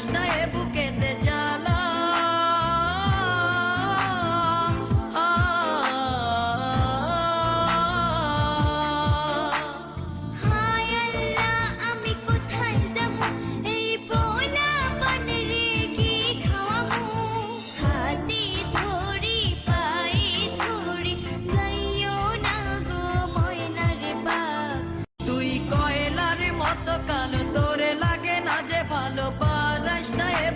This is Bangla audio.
পারাস না এ বুকেতে জ্বালা। মতো কালো তোরে লাগে না যে ভালো পারাস না এ